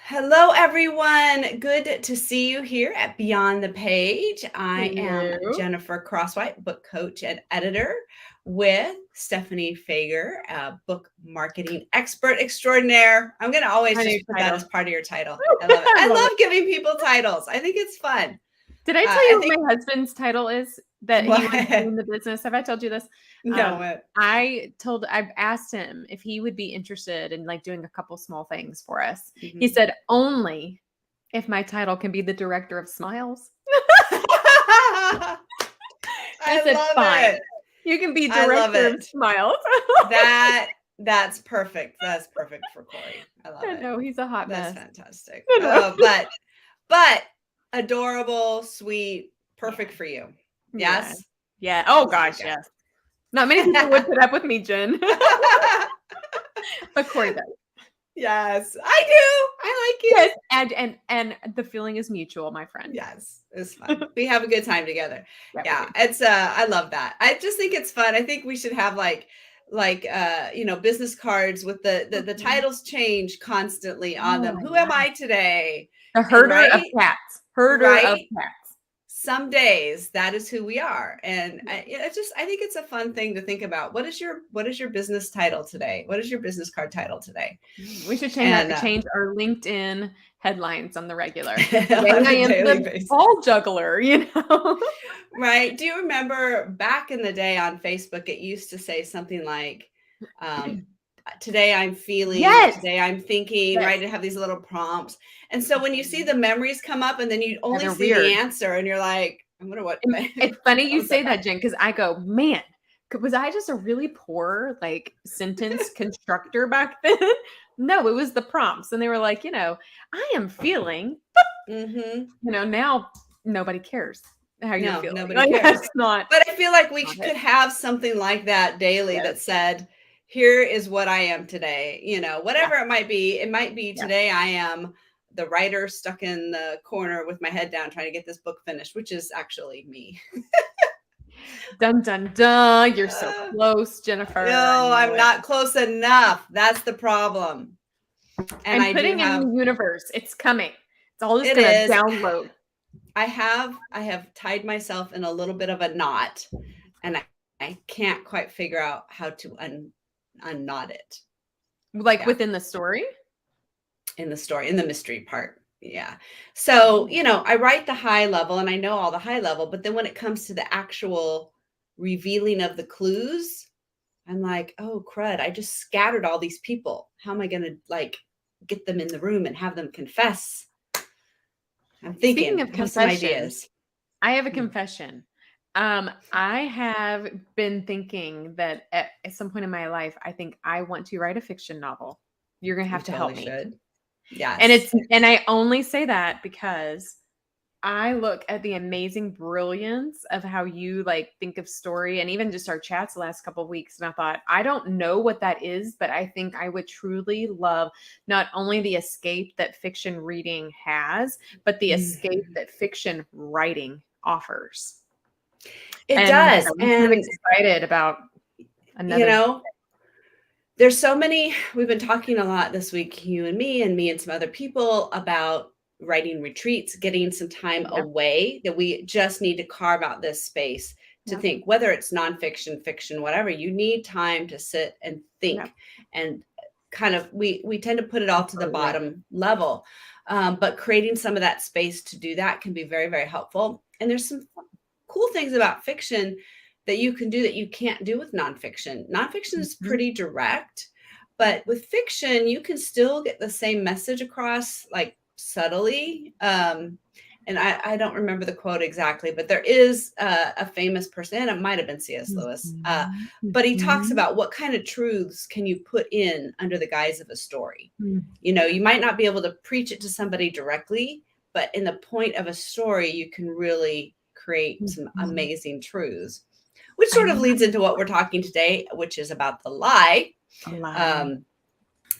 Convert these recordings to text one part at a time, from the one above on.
Hello, everyone. Good to see you here at Beyond the Page. I am Hello. Jennifer Crosswhite, book coach and editor, with Stephanie Fager, book marketing expert extraordinaire. I'm going to always My new just put that title. as part of your title. I love it. I I love it. love giving people titles. I think it's fun. Did I tell I you think what my husband's title is that he wants to do in the business? Have I told you this? no, I've asked him if he would be interested in like doing a couple small things for us. He Mhm. said only if my title can be the director of smiles. I I said, love fine. it. You can be I love director of it. smiles. That's perfect. That's perfect for Corey. I love I it. know he's a hot That's mess. fantastic. I know. But adorable, sweet, perfect Yeah. for you. Yeah. Yes? Yeah. Oh Okay, gosh, yes. Not many people would put up with me, Jen. good. But Corey does. Yes, I do. I like you. Yes, and the feeling is mutual, my friend. Yes, it's fun. We have a good time together. Yeah, we Yeah, do. it's I love that. I just think it's fun. I think we should have business cards with the Mhm. titles change constantly on them. Oh, Who am yeah. I today? The And herder of right? cats. Herder of Right? cats. Some days that is who we are. And Yeah. I think it's a fun thing to think about. What is your business title today? What is your business card title today? We should And change our LinkedIn headlines on the regular. Today on I a am daily the basis. ball juggler, Right. Do you remember back in the day on Facebook, it used to say something like, um, today I'm feeling, or Yes. today I'm thinking, Yes. right? To have these little prompts. And so when you see the memories come up and then you Yeah, only they're see the weird. answer and you're like, I wonder what, And it's funny what you was that say about? that, Jen, because I go, man, was I just a really poor like sentence constructor back then? No, it was the prompts. And they were like, I am feeling, Hmm. now nobody cares how you're No, feeling. nobody Like cares. that's not, But I feel like we not it. could have something like that daily Yes. that said, here is what I am today. Yeah. Whatever it might be. It might be Yeah. today I am the writer stuck in the corner with my head down trying to get this book finished, which is actually me. Dun dun dun. You're so Uh, close, Jennifer. I no, know I'm it. not close enough. That's the problem. And I'm I do putting in have the universe. It's coming. It's all just it gonna is. download. I have tied myself in a little bit of a knot, and I can't quite figure out how to unknot it. Like Yeah, within the story. in the story, in the mystery part. Yeah. So, Oh. I write the high level and I know all the high level, but then when it comes to the actual revealing of the clues, I'm like, oh crud, I just scattered all these people. How am I going to get them in the room and have them confess? I'm Speaking thinking, of I have some confessions, ideas. I have a Hmm. confession. I have been thinking that at some point in my life, I think I want to write a fiction novel. You're gonna You have to totally help me. should. And Yes. I only say that because I look at the amazing brilliance of how you like think of story and even just our chats the last couple of weeks. And I thought, I don't know what that is, but I think I would truly love not only the escape that fiction reading has, but the escape Mhm. that fiction writing offers. It And does. I'm kind of And, excited about you another. know, there's so many, we've been talking a lot this week, you and me and some other people, about writing retreats, getting some time Yeah, away, that we just need to carve out this space to yeah, think, whether it's nonfiction, fiction, whatever, you need time to sit and yeah, think. And kind of, we tend to put it all to the absolutely. bottom level. But creating some of that space to do that can be very, very helpful. And there's some cool things about fiction that you can do that you can't do with nonfiction. Nonfiction is Mhm. pretty direct, Yeah. but with fiction, you can still get the same message across, like, subtly. And I don't remember the quote exactly, but there is a famous person, and it might have been C.S. Lewis, Mhm, but he talks mhm, about what kind of truths can you put in under the guise of a story. mhm. You might not be able to preach it to somebody directly, but in the point of a story, you can really create some Mhm. amazing truths, which I sort of leads into what we're talking today, which is about the lie. lie. Um,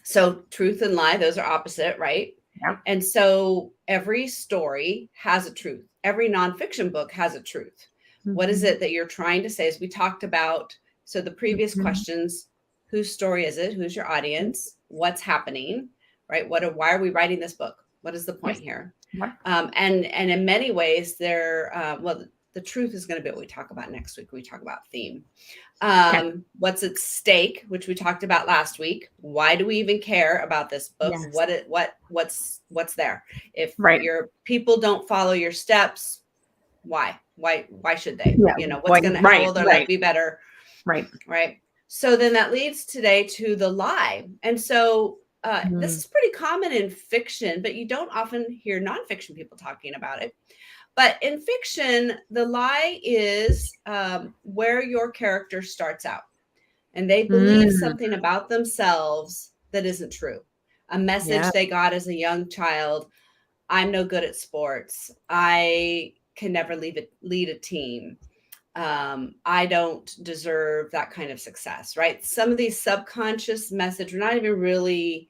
so, truth and lie, those are opposite, right? Yep. And so, every story has a truth. Every nonfiction book has a truth. What is Mhm, it that you're trying to say? As we talked about, so the previous mhm. questions: whose story is it? Who's your Yep. audience? What's happening? right? Why are we writing this book? What is the point Yes. here? Yep. And in many ways, the truth is going to be what we talk about next week. We talk about theme. Okay. What's at stake, which we talked about last week. Why do we even care about this book? Yes. What's there? If Right. your people don't follow your steps, why should they? Yeah. You know, how Right. will their Right. life be better? Right. Right. So then that leads today to the lie. And so this is pretty common in fiction, but you don't often hear nonfiction people talking about it. But in fiction, the lie is where your character starts out and they believe something about themselves that isn't true. A message Yeah. they got as a young child. I'm no good at sports. I can never lead a team. I don't deserve that kind of success, right? Some of these subconscious message we're not even really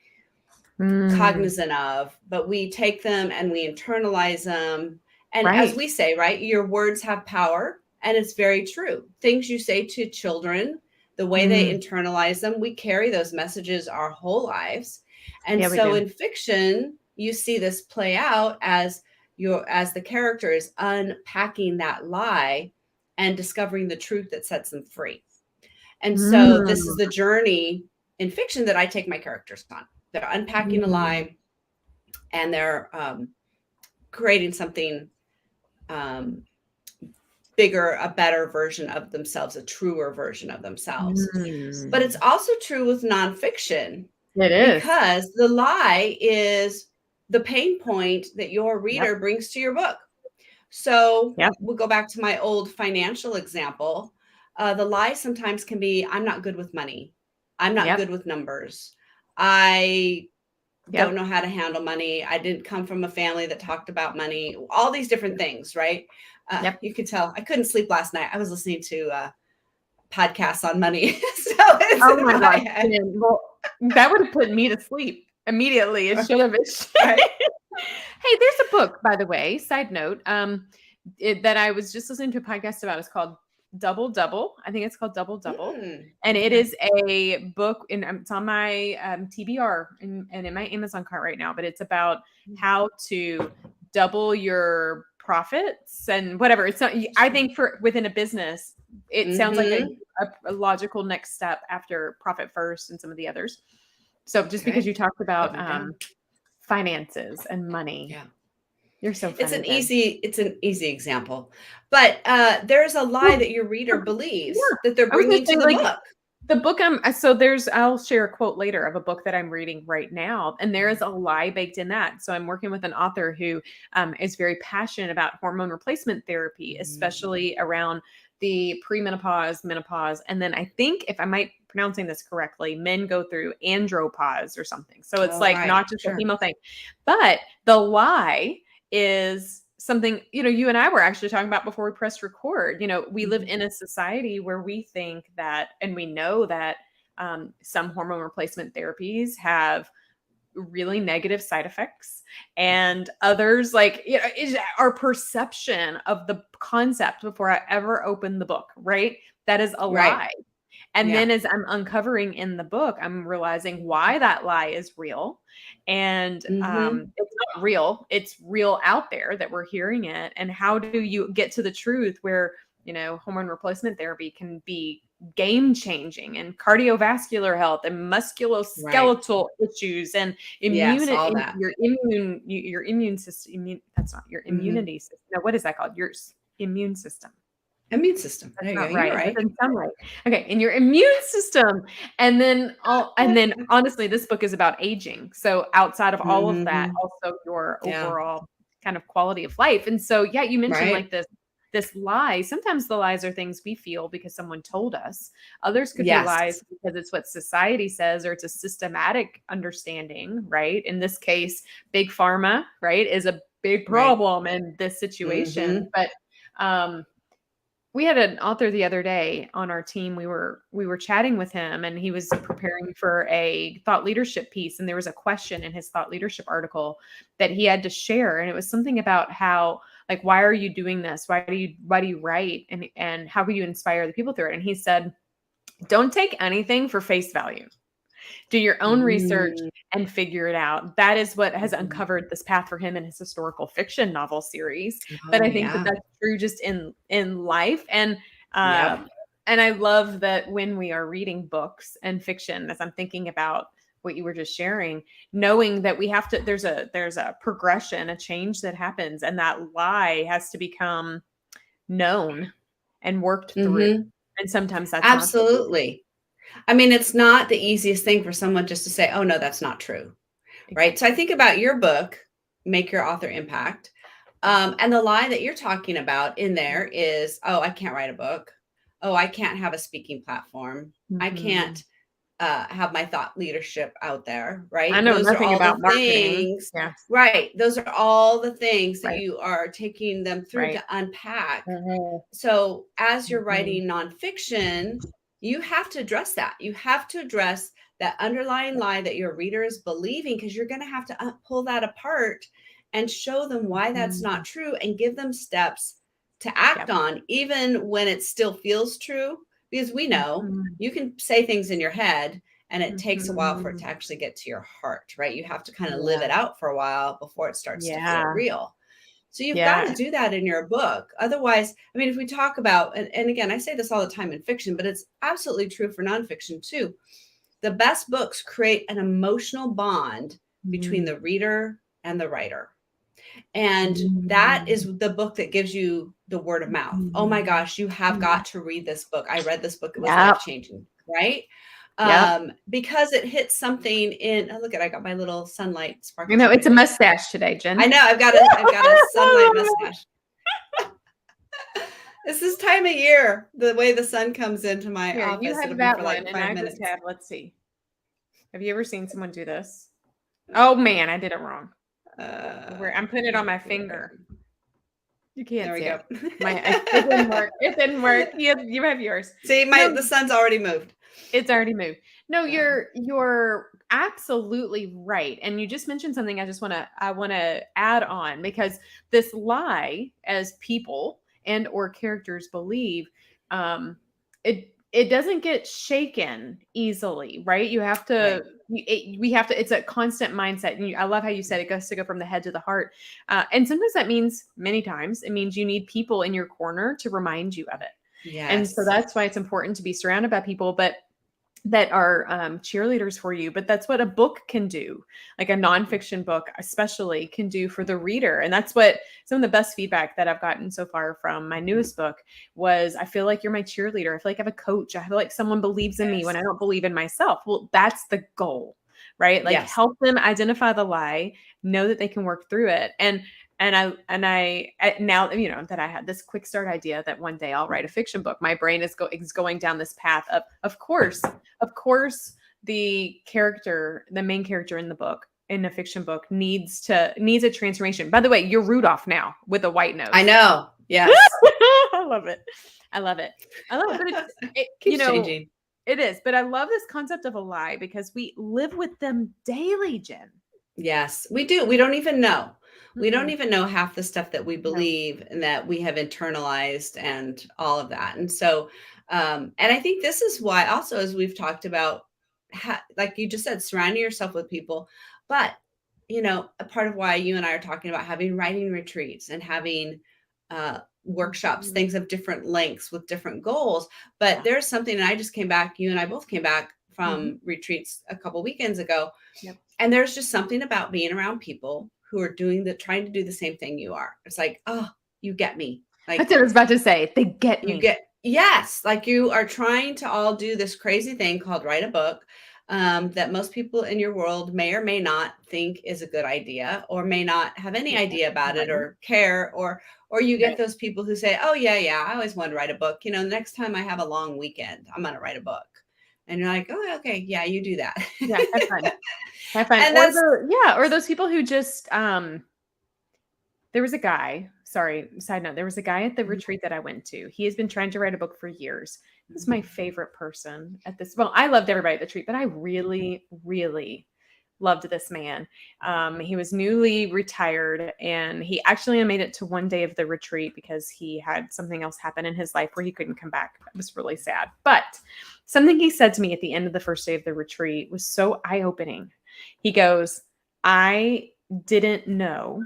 cognizant of, but we take them and we internalize them. And as Right. we say, right, your words have power, and it's very true. Things you say to children, the way they internalize them, we carry those messages our whole lives. And Yeah, we so do. in fiction, you see this play out as the character is unpacking that lie and discovering the truth that sets them free. And so this is the journey in fiction that I take my characters on. They're unpacking a lie and they're creating something bigger, a better version of themselves, a truer version of themselves. But it's also true with nonfiction. It is. Because the lie is the pain point that your reader brings to your book. So we'll go back to my old financial example. The lie sometimes can be, I'm not good with money. I'm not good with numbers. I don't know how to handle money. I didn't come from a family that talked about money. All these different things, right? You could tell I couldn't sleep last night. I was listening to podcasts on money. So it's Oh in my my gosh. head. Well, that would have put me to sleep immediately. It should have. Right. Hey, there's a book, by the way, side note, that I was just listening to a podcast about. It's called Double Double. I think it's called Double Double. And it is a book, and it's on my TBR and in my Amazon cart right now, but it's about how to double your profits and whatever. It's not, I think for within a business, it sounds like a logical next step after Profit First and some of the others. So just because you talked about finances and money. Yeah. You're so funny. It's an easy example. But there's a lie that your reader believes that they're bringing to the book. The book I'll share a quote later of a book that I'm reading right now. And there is a lie baked in that. So I'm working with an author who is very passionate about hormone replacement therapy, especially around the premenopause, menopause. And then I think, if I might pronouncing this correctly, men go through andropause or something. So it's not just a chemo thing, but the lie is something, you and I were actually talking about before we pressed record. We live in a society where we think that, and we know that some hormone replacement therapies have really negative side effects, and others, is our perception of the concept before I ever opened the book, right? That is a lie. And then as I'm uncovering in the book, I'm realizing why that lie is real. And it's not real. It's real out there that we're hearing it. And how do you get to the truth where, hormone replacement therapy can be game changing and cardiovascular health and musculoskeletal issues and immunity, your immune system. That's not your immunity system. No, what is that called? Your immune system. Immune system. There you go. Right. You're right. That doesn't sound right. Okay, in your immune system, and then honestly, this book is about aging. So outside of all of that, also your overall kind of quality of life. And so, you mentioned like this lie. Sometimes the lies are things we feel because someone told us. Others could be lies because it's what society says, or it's a systematic understanding. Right. In this case, big pharma, right, is a big problem in this situation. But we had an author the other day on our team. We were chatting with him, and he was preparing for a thought leadership piece. And there was a question in his thought leadership article that he had to share. And it was something about how, why are you doing this? Why do you write? And how can you inspire the people through it? And he said, don't take anything for face value. Do your own research Mm, and figure it out. That is what has mhm. uncovered this path for him in his historical fiction novel series. But Oh, I think that yeah. that's true just in life. Yep. And I love that when we are reading books and fiction, as I'm thinking about what you were just sharing, knowing that we have to there's a progression, a change that happens, and that lie has to become known and worked through. Mhm. And sometimes that's not so easy. Absolutely. I mean, it's not the easiest thing for someone just to say, "Oh, no, that's not true." Right? So I Exactly. think about your book, Make Your Author Impact, Yes. and the lie that you're talking about in Mhm. there is, "Oh, I can't write a book. Oh, I can't have a speaking platform. I Mhm. can't, have my thought leadership out there," I right? know Those are nothing all about the marketing. things. Yes. Right. Those are all the things that Right. you are taking them through Right. to unpack. Mhm. So as you're Mhm. writing nonfiction, you have to address that. You have to address that underlying lie that your reader is believing, because you're going to have to pull that apart and show them why that's not Mhm. true and give them steps to act Yep. on, even when it still feels true. Because we know Mhm. you can say things in your head and it takes a while for it Mhm. to actually get to your heart, right? You have to kind of live Yeah. it out for a while before it starts to feel Yeah. real. So you've got to Yeah. do that in your book. Otherwise, I mean, if we talk about, and again, I say this all the time in fiction, but it's absolutely true for nonfiction too. The best books create an emotional bond between Mm. the reader and the writer. And that Mm. is the book that gives you the word of mouth. Oh my Mhm. gosh, you have Mhm. got to read this book. I read this book. It was life Yep. changing, right? Yep. Because it hits something in, oh, look at, I got my little sunlight You sparkles know, in my it's a ear. mustache today, I Jen. know I've got a sunlight I love mustache. It's this time of year, the way the sun comes into my Here, you office, it'll have be that for one, like and 5 I just minutes. have, let's see. Have you ever seen someone do this? Oh man, I did it wrong. I'm putting it on my Here. finger. You There can't we see go. it. It didn't work. It didn't work. You have yours. See, No, the sun's already moved. it's already moved. No, Yeah. you're absolutely right. And you just mentioned something I want to add on, because this lie, as people and or characters believe, it doesn't get shaken easily, right? You have to Right. we have to, it's a constant mindset. And I love how you said it goes to go from the head to the heart. And sometimes that means, many times it means you need people in your corner to remind you of it. And so Yes. that's why it's important to be surrounded by people, but that are cheerleaders for you. But that's what a book can do, like a nonfiction book especially can do for the reader. And that's what some of the best feedback that I've gotten so far from my newest book was, I feel like you're my cheerleader. I feel like I have a coach. I feel like someone believes in me when Yes. I don't believe in myself. Well, that's the goal, right? Like, Yes. help them identify the lie, know that they can work through it. Now, that I had this quick start idea that one day I'll write a fiction book, my brain is going down this path of course, the main character in the book, in a fiction book, needs a transformation. By the way, you're Rudolph now with a white I nose. know. Yes. I love it. I love it. I love it. But Keeps changing. it is. But I love this concept of a lie because we live with them daily, Jen. Yes, we do. We don't even know. We don't Mm-mm. even know half the stuff that we No. believe and that we have internalized and all of that. And so, and I think this is why also, as we've talked about, like you just said, surrounding yourself with people. But, a part of why you and I are talking about having writing retreats and having workshops, Mhm. things of different lengths with different goals. But Yeah. there's something, and I just came back, you and I both came back Mhm. from retreats a couple weekends ago, Yep. and there's just something about being around people who are trying to do the same thing you are. It's like, oh, you get me. That's Like, what I was about to say. They get you me. get, yes, like you are trying to all do this crazy thing called write a book, that most people in your world may or may not think is a good idea, or may not have any Yeah. idea about it Right. or care, or you get Right. those people who say, oh yeah, yeah, I always wanted to write a book. The next time I have a long weekend, I'm going to write a book. And you're like, oh, okay, yeah, you do that. Yeah. Have fun. Have fun. And that's, Or those people who just there was a guy, sorry, side note, there was a guy at the retreat that I went to. He has been trying to write a book for years. He was my favorite person at this. Well, I loved everybody at the retreat, but I really, really loved this man. He was newly retired, and he actually only made it to one day of the retreat because he had something else happen in his life where he couldn't come back. It was really sad. But Something he said to me at the end of the first day of the retreat was so eye-opening. He goes, I didn't know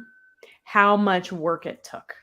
how much work it took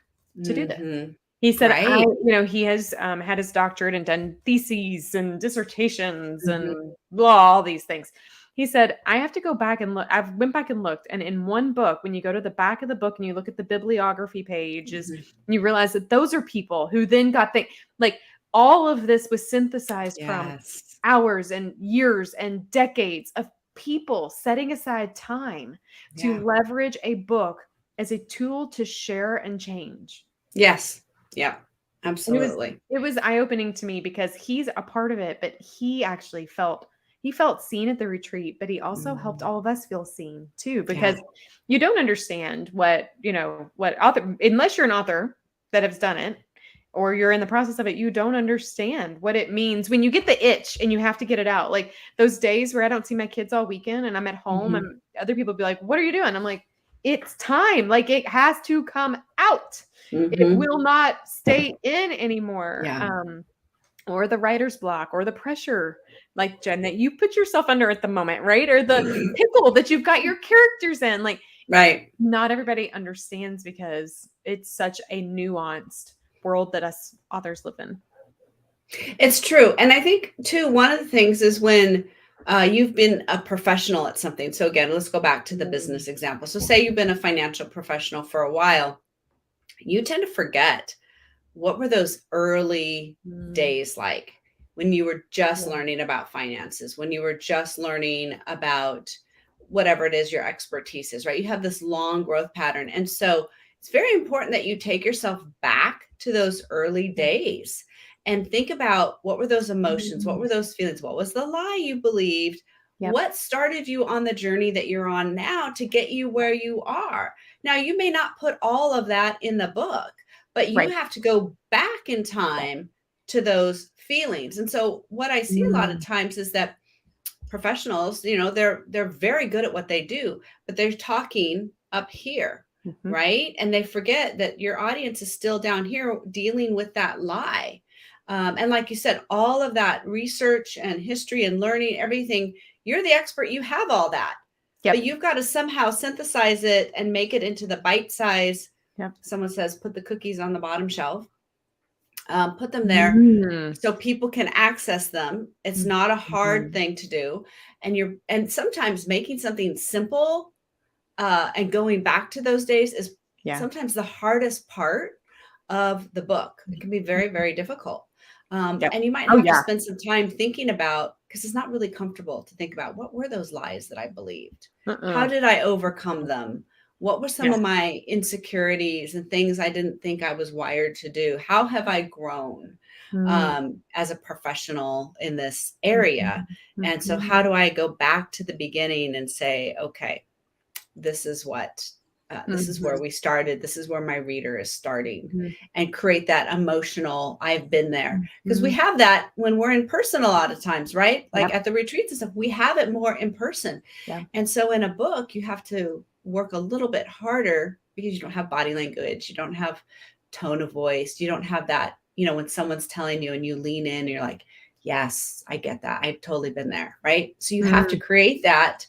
to do this. Hmm. He said, Right. he has had his doctorate and done theses and dissertations Mhm. and blah, all these things. He said, I have to go back and look. I went back and looked. And in one book, when you go to the back of the book and you look at the bibliography pages, Mhm. you realize that those are people who then got like all of this was synthesized from Yes. hours and years and decades of people setting aside time to Yeah. leverage a book as a tool to share and change. Yes. Yeah. And Absolutely. it was eye-opening to me because he's a part of it, but he actually felt seen at the retreat, but he also helped Mhm. all of us feel seen too, Yeah. because you don't understand what author, unless you're an author that has done it or you're in the process of it, you don't understand what it means when you get the itch and you have to get it out. Like those days where I don't see my kids all weekend and I'm at home Mhm. and other people be like, "What are you doing?" I'm like, "It's time. Like it has to come out. It Mhm. will not stay in anymore." Yeah. Or the writer's block or the pressure, like Jen, that you put yourself under at the moment, right? Or the pickle that you've got your characters in. Like, Right. not everybody understands because it's such a nuanced world that us authors live in. It's true. And I think too, one of the things is when you've been a professional at something. So again, let's go back to the business example. So say you've been a financial professional for a while, you tend to forget what were those early Mm, days like when you were just yeah. learning about finances, when you were just learning about whatever it is your expertise is, right? You have this long growth pattern. And so it's very important that you take yourself back to those early Yeah. days and think about what were those emotions? What Mm, were those feelings? What was the lie you believed? yep. What started you on the journey that you're on now to get you where you are? Now, you may not put all of that in the book, but you Right. have to go back in Yeah. time to those feelings. And so what I see a lot of Mm, times is that professionals, they're very good at what they do, but they're talking up here, mhm. right? And they forget that your audience is still down here dealing with that lie. And like you said, all of that research and history and learning, everything, you're the expert, you have all that, but Yep. you've got to somehow synthesize it and make it into the bite size. Yep. Someone says, put the cookies on the bottom shelf, put them there Mm, so people can access them. It's mm, not a hard mhm. thing to do. And sometimes making something simple and going back to those days is Yeah. sometimes the hardest part of the book. It can be very, very difficult. Yep. And you might Oh have to yeah. spend some time thinking about, because it's not really comfortable to think about what were those lies that I believed? How Uh-uh. did I overcome them? What were some Yeah. of my insecurities and things I didn't think I was wired to do? How have I grown Mm, as a professional in this mhm, area? And so, how mhm, do I go back to the beginning and say, okay, this is where mhm, we started, this is where my reader is starting, mhm, and create that emotional I've been there, because we mhm. have that when we're in person a lot of times, right? Like Yep. at the retreats and stuff, we have it more in person. Yeah. And so in a book you have to work a little bit harder because you don't have body language, you don't have tone of voice, you don't have that, when someone's telling you and you lean in, you're like, yes, I get that, I've totally been there, right? So you have to Mm, create that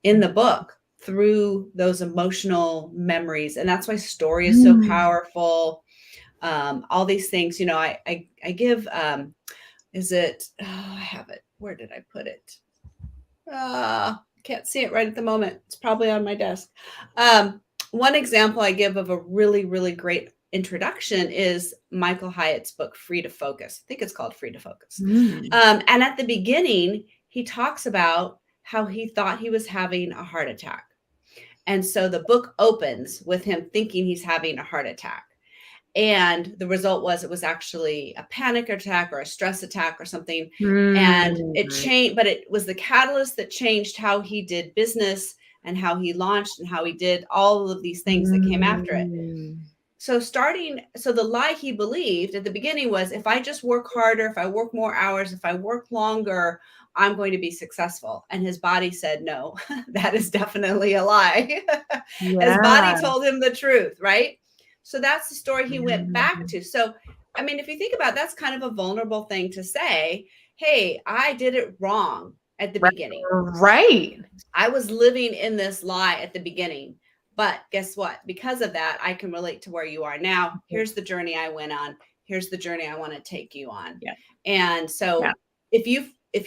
in the book through those emotional memories. And that's why story is so mm. powerful. All these things, I give, is it, oh, I have it. Where did I put it? Can't see it right at the moment. It's probably on my desk. One example I give of a really, really great introduction is Michael Hyatt's book, Free to Focus. I think it's called Free to Focus. Mm. And at the beginning, he talks about how he thought he was having a heart attack. And so the book opens with him thinking he's having a heart attack. And the result was it was actually a panic attack or a stress attack or something. And it Mm. changed, but it was the catalyst that changed how he did business and how he launched and how he did all of these things that came after it. Mm. So the lie he believed at the beginning was, if I just work harder, if I work more hours, if I work longer, I'm going to be successful. And his body said, no, that is definitely a lie. His body Yeah. told him the truth, right? So that's the story he went back Mhm. to. So, I mean, if you think about it, that's kind of a vulnerable thing to say. hey, I did it wrong at the Right. beginning. Right. I was living in this lie at the beginning. But guess what? Because of that, I can relate to where you are now. Here's the journey I went on. Here's the journey I want to take you on. Yeah. And Yeah. so if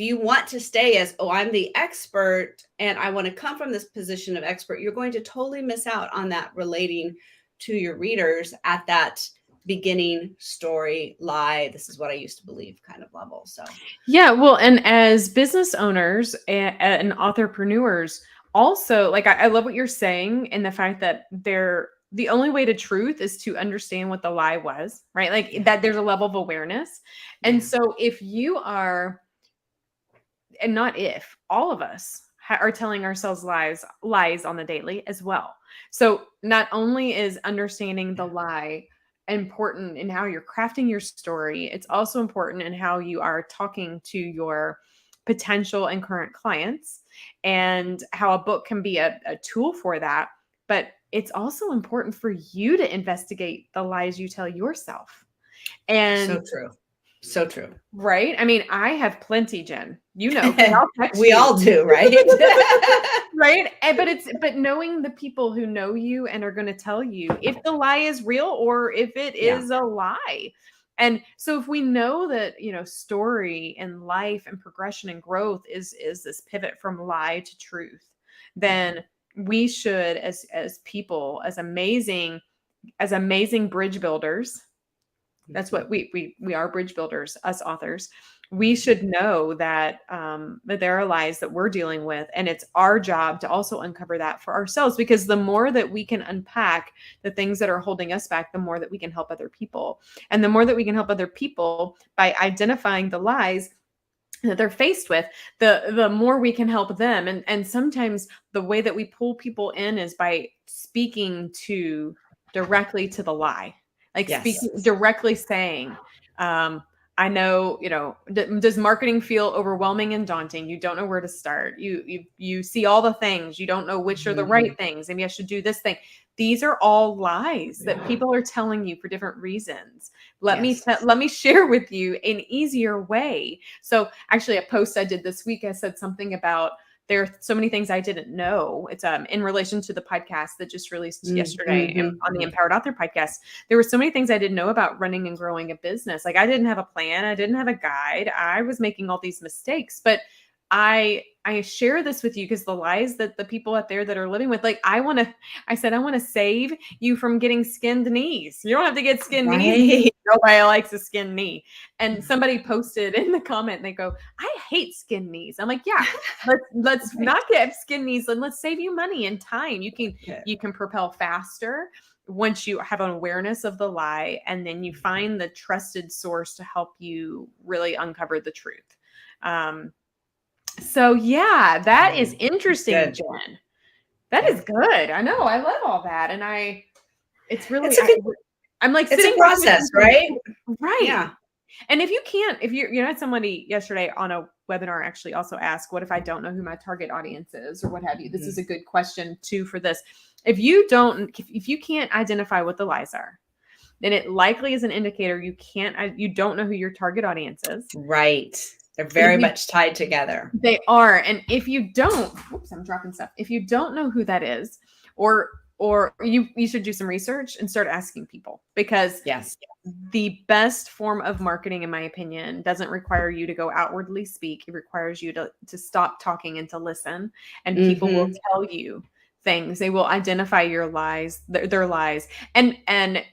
you want to stay as, oh, I'm the expert and I want to come from this position of expert, you're going to totally miss out on that relating to your readers at that beginning story lie. This is what I used to believe kind of level. So Yeah, well, and as business owners and entrepreneurs, also, like I love what you're saying, and the fact that the only way to truth is to understand what the lie was, right? Like yeah, that there's a level of awareness. And yeah. so if you are, and not if, all of us are telling ourselves lies on the daily as well. So not only is understanding the lie important in how you're crafting your story, it's also important in how you are talking to your potential and current clients, and how a book can be a tool for that. But it's also important for you to investigate the lies you tell yourself. So And true. So true. right? I mean, I have plenty, Jen. You know, 'cause I'll text We you. all do, right? Right? But knowing the people who know you and are going to tell you if the lie is real or if it Yeah. is a lie. And so if we know that, story and life and progression and growth is this pivot from lie to truth, then we should, as people, as amazing bridge builders, that's what we are, bridge builders, us authors. We should know that that there are lies that we're dealing with, and it's our job to also uncover that for ourselves, because the more that we can unpack the things that are holding us back, the more that we can help other people. And the more that we can help other people by identifying the lies that they're faced with, the more we can help them. And sometimes the way that we pull people in is by speaking directly to the lie, like Yes. speaking directly, saying, I know, does marketing feel overwhelming and daunting? You don't know where to start. You see all the things, you don't know which are the right things. Maybe I should do this thing. These are all lies that people are telling you for different reasons. Let me share with you an easier way. So actually, a post I did this week, I said something about, there are so many things I didn't know. It's in relation to the podcast that just released yesterday on the Empowered Author podcast. There were so many things I didn't know about running and growing a business. Like I didn't have a plan. I didn't have a guide. I was making all these mistakes, but I share this with you because the lies that the people out there that are living with, like I said, I want to save you from getting skinned knees. You don't have to get skinned knees. Nobody likes a skinned knee. And somebody posted in the comment, they go, I hate skinned knees. I'm like, yeah, let's not get skin knees, and let's save you money and time. You can propel faster once you have an awareness of the lie, and then you find the trusted source to help you really uncover the truth. So yeah, that is interesting, Good. Jen. That is good. I know. I love all that. And it's really, I'm like, it's a process, right? Right. Yeah. And if you had somebody yesterday on a webinar actually also ask, what if I don't know who my target audience is or what have you? This is a good question too for this. If you can't identify what the lies are, then it likely is an indicator you don't know who your target audience is. Right. They're very much tied together. They are. And if you don't, I'm dropping stuff. If you don't know who that is, or you should do some research and start asking people, because the best form of marketing, in my opinion, doesn't require you to go outwardly speak. It requires you to stop talking and to listen. And people will tell you things. They will identify your lies, their lies. And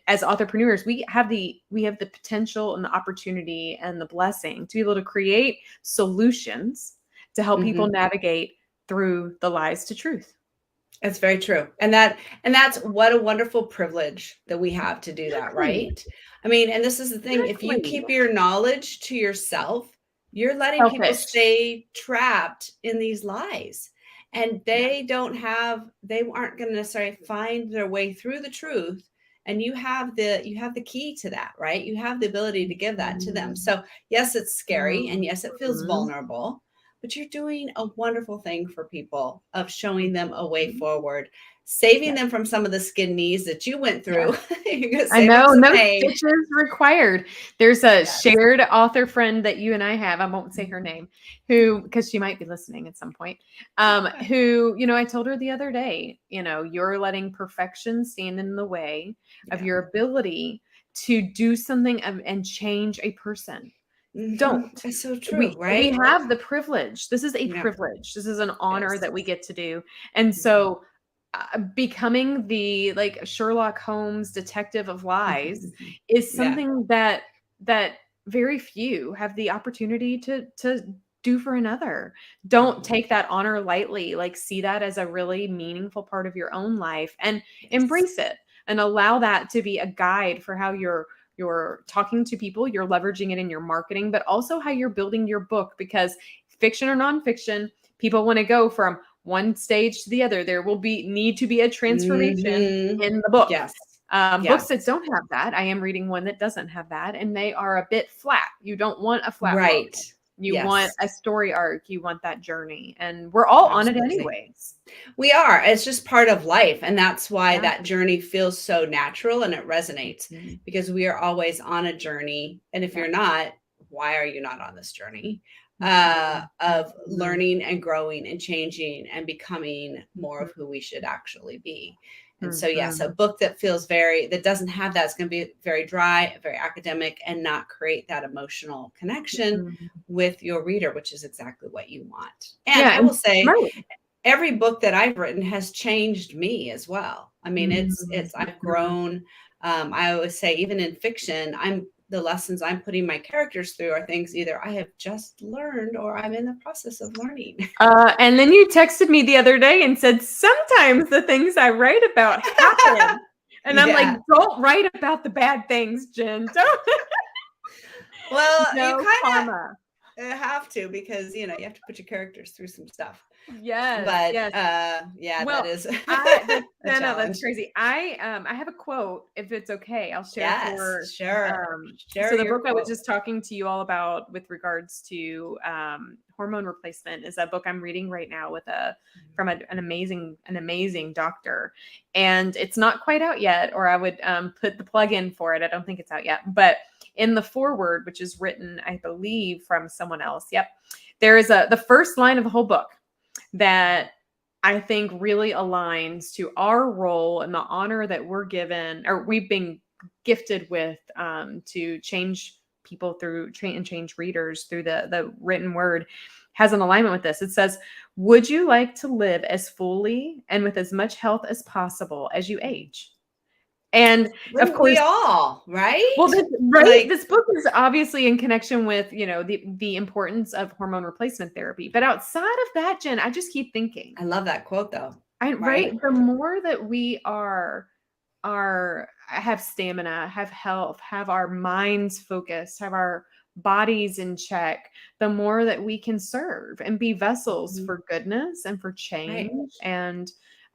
as entrepreneurs, we have the potential and the opportunity and the blessing to be able to create solutions to help people navigate through the lies to truth. That's very true. And that's what a wonderful privilege that we have to do that, right? I mean, and this is the thing, if you keep your knowledge to yourself, you're letting people stay trapped in these lies. And they aren't going to necessarily find their way through the truth. And you have the key to that, right? You have the ability to give that to them. So yes, it's scary. And yes, it feels vulnerable, but you're doing a wonderful thing for people of showing them a way forward. saving them from some of the skin knees that you went through. You're going to I save them know, some no pain. stitches required. There's a Yes. shared author friend that you and I have. I won't say her name, who, because she might be listening at some point, who, I told her the other day, you're letting perfection stand in the way of Yeah. your ability to do something and change a person. Mhm. Don't. It's so true, We right? have the privilege. This is a Yeah. privilege. This is an honor Yes. that we get to do. And so becoming the like Sherlock Holmes detective of lies is Yeah. something that very few have the opportunity to do for another. Don't Mhm. take that honor lightly. Like, see that as a really meaningful part of your own life and Yes. embrace it and allow that to be a guide for how you're talking to people, you're leveraging it in your marketing, but also how you're building your book, because fiction or nonfiction, people want to go from one stage to the other. There will need to be a transformation Mhm. in the book. Yes. Books that Yes. don't have that, I am reading one that doesn't have that, and they are a bit flat. You don't want a flat book. Right. You Yes. want a story arc. You want that journey. And we're all on it Absolutely. anyways. We are. It's just part of life. And that's why Yeah. that journey feels so natural and it resonates, Mhm. because we are always on a journey. And if Yeah. you're not, why are you not on this journey Mhm. of Mhm. learning and growing and changing and becoming more of who we should actually be? And so, yes, a Mhm. book that doesn't have that is going to be very dry, very academic, and not create that emotional connection Mhm. with your reader, which is exactly what you want. And Yeah, I will say, right. every book that I've written has changed me as well. I mean, I've Mhm. grown. I always say, even in fiction, the lessons I'm putting my characters through are things either I have just learned or I'm in the process of learning. And then you texted me the other day and said, sometimes the things I write about happen. And I'm like, Yeah. don't write about the bad things, Jen. Don't. Well, you No kind karma. of have to, because you have to put your characters through some stuff. Yes, But yes. yeah, that Well, is a no, that's challenge. crazy. I have a quote, if it's okay. I'll share Yes, for sure. Share so the your book I was quote. just talking to you all about with regards to hormone replacement is a book I'm reading right now with from an amazing doctor. And it's not quite out yet, or I would put the plug in for it. I don't think it's out yet. But in the foreword, which is written, I believe, from someone else. Yep. There is the first line of the whole book that I think really aligns to our role and the honor that we're given, or we've been gifted with, to change people through and change readers through the written word, has an alignment with this. It says, would you like to live as fully and with as much health as possible as you age? And of Wouldn't we course, all, right? well, right. Like, This book is obviously in connection with, the importance of hormone replacement therapy. But outside of that, Jen, I just keep thinking, I love that quote though, right, right? the more that we have stamina, have health, have our minds focused, have our bodies in check, the more that we can serve and be vessels Mhm. for goodness and for Right. change.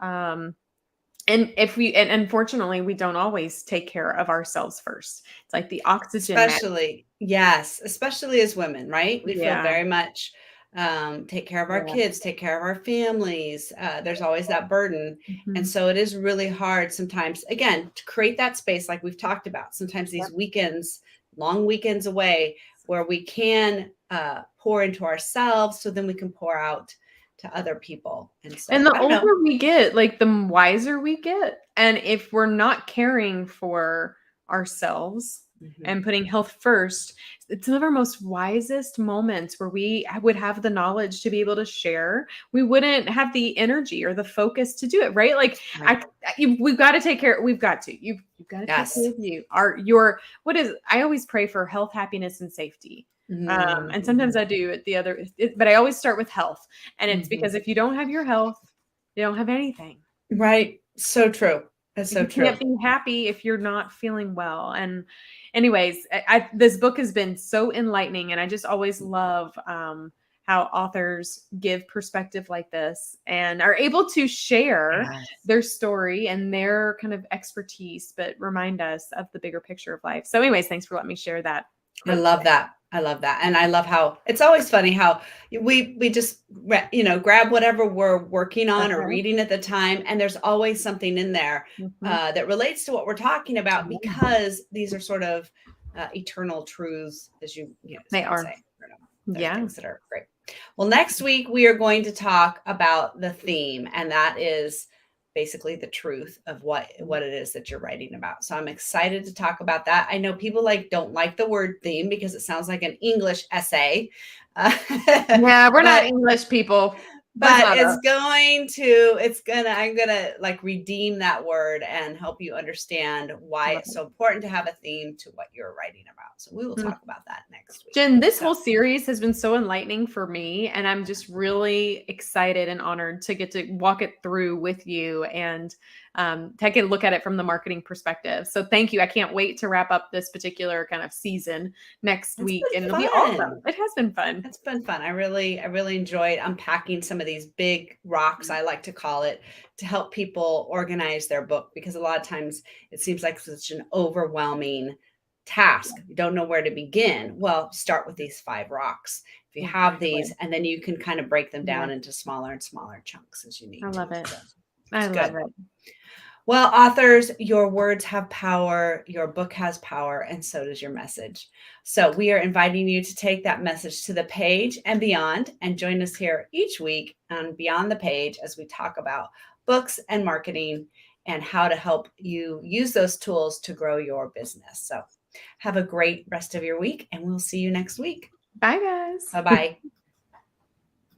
Um and unfortunately, we don't always take care of ourselves first. It's like the oxygen mask. Yes, especially as women, right? We feel Yeah. very much take care of our Yeah. kids, take care of our families. There's always that burden. And Mhm. so it is really hard sometimes, again, to create that space like we've talked about. Sometimes Yep. these weekends, long weekends away, where we can pour into ourselves so then we can pour out to other people. And And so the I don't know. older we get, like, the wiser we get. And if we're not caring for ourselves Mhm. and putting health first, it's some of our most wisest moments where we would have the knowledge to be able to share. We wouldn't have the energy or the focus to do it, right? Like, Right. we've got to take care. We've got to. You've got to take care Yes. of you. I always pray for health, happiness, and safety. And sometimes Mhm. I do it the other, but I always start with health. And it's Mhm. because if you don't have your health, you don't have anything. Right. So true. That's so You true. can't be happy if you're not feeling well. And anyways, this book has been so enlightening, and I just always love how authors give perspective like this and are able to share Yes. their story and their kind of expertise, but remind us of the bigger picture of life. So anyways, thanks for letting me share that I quote love today. that. I love that. And I love how it's always funny how we just grab whatever we're working on or Uh-huh. reading at the time, and there's always something in there Mhm. that relates to what we're talking about Yeah. because these are sort of eternal truths, as you They might are. say. I don't know. They're Yeah. things that are great. Well, next week we are going to talk about the theme, and that is basically the truth of what it is that you're writing about. So I'm excited to talk about that. I know people don't like the word theme because it sounds like an English essay. Uh, Yeah, we're not but English people. That's but not us. I'm gonna like redeem that word and help you understand why Love it's it. so important to have a theme to what you're writing about. So we will Mm. talk about that next week. Jen, this So whole series has been so enlightening for me, and I'm just really excited and honored to get to walk it through with you and take a look at it from the marketing perspective. So, thank you. I can't wait to wrap up this particular kind of season next it's week, and been it'll be awesome. fun. It has been fun. It's been fun. I really enjoyed unpacking some of these big rocks, I like to call it, to help people organize their book because a lot of times it seems like such an overwhelming task. You don't know where to begin. Well, start with these 5 rocks. If you have Exactly. these, and then you can kind of break them Yeah, down into smaller and smaller chunks as you I need to. love it. So I it's love good. it. Well, authors, your words have power, your book has power, and so does your message. So, we are inviting you to take that message to the page and beyond, and join us here each week on Beyond the Page as we talk about books and marketing and how to help you use those tools to grow your business. So, have a great rest of your week, and we'll see you next week. Bye, guys. Bye bye.